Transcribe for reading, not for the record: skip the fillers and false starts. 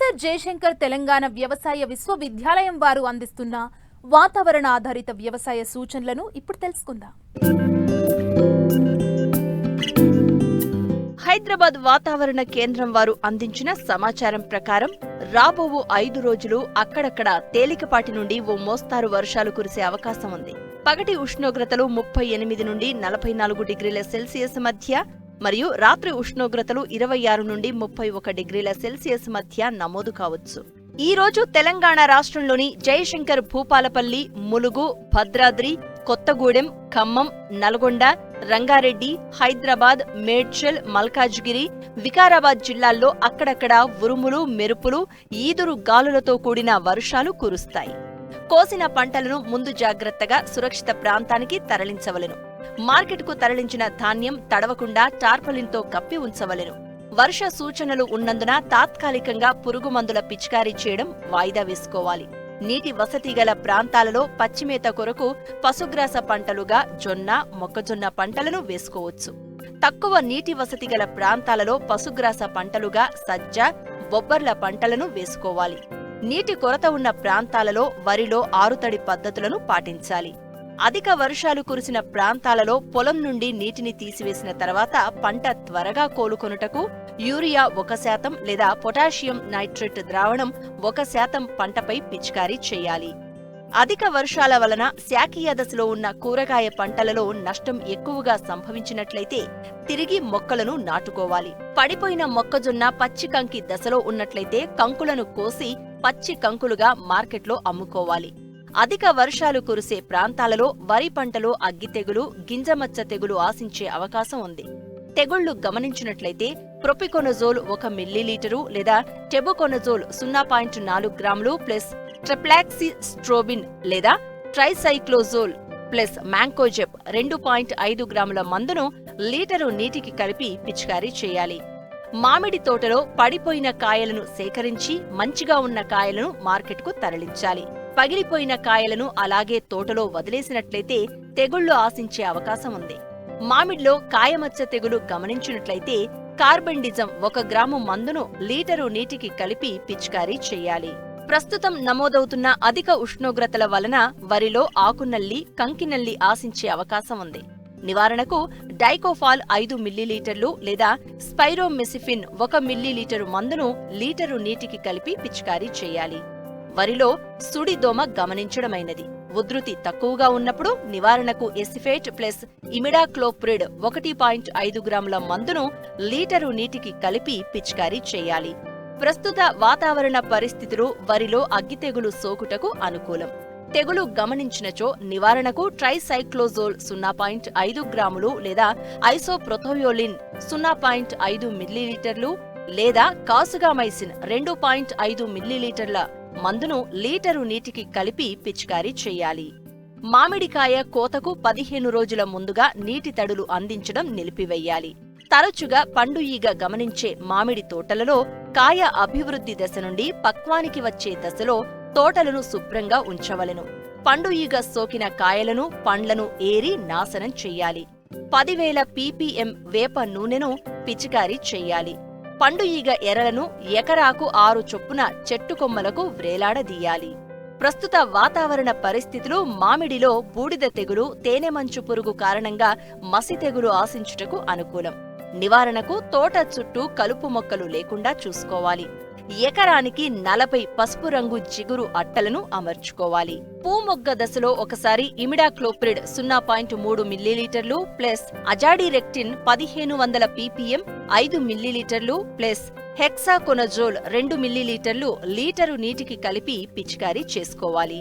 Doctor Jayashankar Telangana వ్యవసాయ విశ్వవిద్యాలయం వారు అందిస్తున్న వాతావరణ ఆధారిత వ్యవసాయ సూచనలను ఇప్పుడు తెలుసుకుందాం. హైదరాబాద్ వాతావరణ కేంద్రం వారు అందించిన సమాచారం ప్రకారం రాబోవు 5 రోజులు అక్కడక్కడ తేలికపాటి నుండి ఓ మోస్తారు వర్షాలు కురిసే అవకాశం ఉంది. పగటి ఉష్ణోగ్రతలు 38 నుండి 44 డిగ్రీల సెల్సియస్ మధ్య మరియు రాత్రి ఉష్ణోగ్రతలు 26 నుండి 31 డిగ్రీల సెల్సియస్ మధ్య నమోదు కావచ్చు. ఈ రోజు తెలంగాణ రాష్ట్రంలోని జయశంకర్, భూపాలపల్లి, ములుగు, భద్రాద్రి, కొత్తగూడెం, ఖమ్మం, నల్గొండ, రంగారెడ్డి, హైదరాబాద్, మేడ్చల్, మల్కాజ్గిరి, వికారాబాద్ జిల్లాల్లో అక్కడక్కడ ఉరుములు, మెరుపులు, ఈదురు గాలులతో కూడిన వర్షాలు కురుస్తాయి. కోసిన పంటలను ముందు జాగ్రత్తగా సురక్షిత ప్రాంతానికి తరలించవలెను. మార్కెట్కు తరలించిన ధాన్యం తడవకుండా టార్పలిన్తో కప్పి ఉంచవలెను. వర్ష సూచనలు ఉన్నందున తాత్కాలికంగా పురుగు మందుల పిచికారీ చేయడం వాయిదా వేసుకోవాలి. నీటి వసతి గల ప్రాంతాలలో పచ్చిమేత కొరకు పశుగ్రాస పంటలుగా జొన్న, మొక్కజొన్న పంటలను వేసుకోవచ్చు. తక్కువ నీటి వసతి గల ప్రాంతాలలో పశుగ్రాస పంటలుగా సజ్జ, బొబ్బర్ల పంటలను వేసుకోవాలి. నీటి కొరత ఉన్న ప్రాంతాలలో వరిలో ఆరుతడి పద్ధతులను పాటించాలి. అధిక వర్షాలు కురిసిన ప్రాంతాలలో పొలం నుండి నీటిని తీసివేసిన తర్వాత పంట త్వరగా కోలుకొనుటకు యూరియా 1% లేదా పొటాషియం నైట్రేట్ ద్రావణం 1% పంటపై పిచికారీ చేయాలి. అధిక వర్షాల వలన శాఖీయ దశలో ఉన్న కూరగాయ పంటలలో నష్టం ఎక్కువగా సంభవించినట్లయితే తిరిగి మొక్కలను నాటుకోవాలి. పడిపోయిన మొక్కజొన్న పచ్చి కంకి దశలో ఉన్నట్లయితే కంకులను కోసి పచ్చి కంకులుగా మార్కెట్లో అమ్ముకోవాలి. అధిక వర్షాలు కురిసే ప్రాంతాలలో వరి పంటలో అగ్గి తెగులు, గింజమచ్చ తెగులు ఆశించే అవకాశం ఉంది. తెగుళ్లు గమనించినట్లయితే ప్రొపికొనజోల్ 1 మిల్లీలీటరు లేదా టెబుకొనజోల్ 0.4 గ్రాములు ప్లస్ ట్రిప్లాక్సిస్ట్రోబిన్ లేదా ట్రైసైక్లోజోల్ ప్లస్ మ్యాంకోజెబ్ 2.5 గ్రాముల మందును లీటరు నీటికి కలిపి పిచికారీ చేయాలి. మామిడి తోటలో పడిపోయిన కాయలను సేకరించి మంచిగా ఉన్న కాయలను మార్కెట్కు తరలించాలి. పగిలిపోయిన కాయలను అలాగే తోటలో వదిలేసినట్లయితే తెగుళ్లు ఆశించే అవకాశం ఉంది. మామిడిలో కాయమచ్చ తెగులు గమనించినట్లయితే కార్బెండిజం 1 గ్రాము మందును లీటరు నీటికి కలిపి పిచికారీ చేయాలి. ప్రస్తుతం నమోదవుతున్న అధిక ఉష్ణోగ్రతల వలన వరిలో ఆకునల్లి, కంకినల్లి ఆశించే అవకాశం ఉంది. నివారణకు డైకోఫాల్ 5 మిల్లీలీటర్లు లేదా స్పైరోమెసిఫిన్ 1 మిల్లీలీటరు మందును లీటరు నీటికి కలిపి పిచికారీ చేయాలి. వరిలో సుడిదోమ గమనించడమైనది. ఉధృతి తక్కువగా ఉన్నప్పుడు నివారణకు ఎసిఫేట్ ప్లస్ ఇమిడాక్లోప్రిడ్ 1.5 గ్రాముల మందును లీటరు నీటికి కలిపి పిచికారీ చేయాలి. ప్రస్తుత వాతావరణ పరిస్థితులు వరిలో అగ్గితెగులు సోకుటకు అనుకూలం. తెగులు గమనించినచో నివారణకు ట్రైసైక్లోజోల్ 0.5 గ్రాములు లేదా ఐసోప్రొథోయోలిన్ 0.5 మిల్లీలీటర్లు లేదా కాసుగామైసిన్ 2.5 మిల్లీలీటర్ల మందును లీటరు నీటికి కలిపి పిచికారీ చేయాలి. మామిడికాయ కోతకు 15 రోజుల ముందుగా నీటి తడులు అందించడం నిలిపివెయ్యాలి. తరచుగా పండు ఈగ గమనించే మామిడి తోటలలో కాయ అభివృద్ధి దశ నుండి పక్వానికి వచ్చే దశలో తోటలను శుభ్రంగా ఉంచవలెను. పండు ఈగ సోకిన కాయలను, పండ్లను ఏరి నాశనం చెయ్యాలి. 10,000 ppm వేప నూనెను పిచికారీ చెయ్యాలి. పండు ఈగ ఎరలను ఎకరాకు 6 చొప్పున చెట్టు కొమ్మలకు వ్రేలాడదీయాలి. ప్రస్తుత వాతావరణ పరిస్థితులు మామిడిలో బూడిద తెగులు, తేనెమంచు పురుగు కారణంగా మసి తెగులు ఆశించుటకు అనుకూలం. నివారణకు తోట చుట్టూ కలుపు మొక్కలు లేకుండా చూసుకోవాలి. ఎకరానికి 40 పసుపు రంగు జిగురు అట్టలను అమర్చుకోవాలి. పూమొగ్గ దశలో ఒకసారి ఇమిడాక్లోప్రిడ్ 0.3 మిల్లీలీటర్లు ప్లస్ అజాడిరెక్టిన్ 1500 ppm 5 మిల్లీలీటర్లు ప్లస్ హెక్సాకొనజోల్ 2 మిల్లీలీటర్లు లీటరు నీటికి కలిపి పిచికారీ చేసుకోవాలి.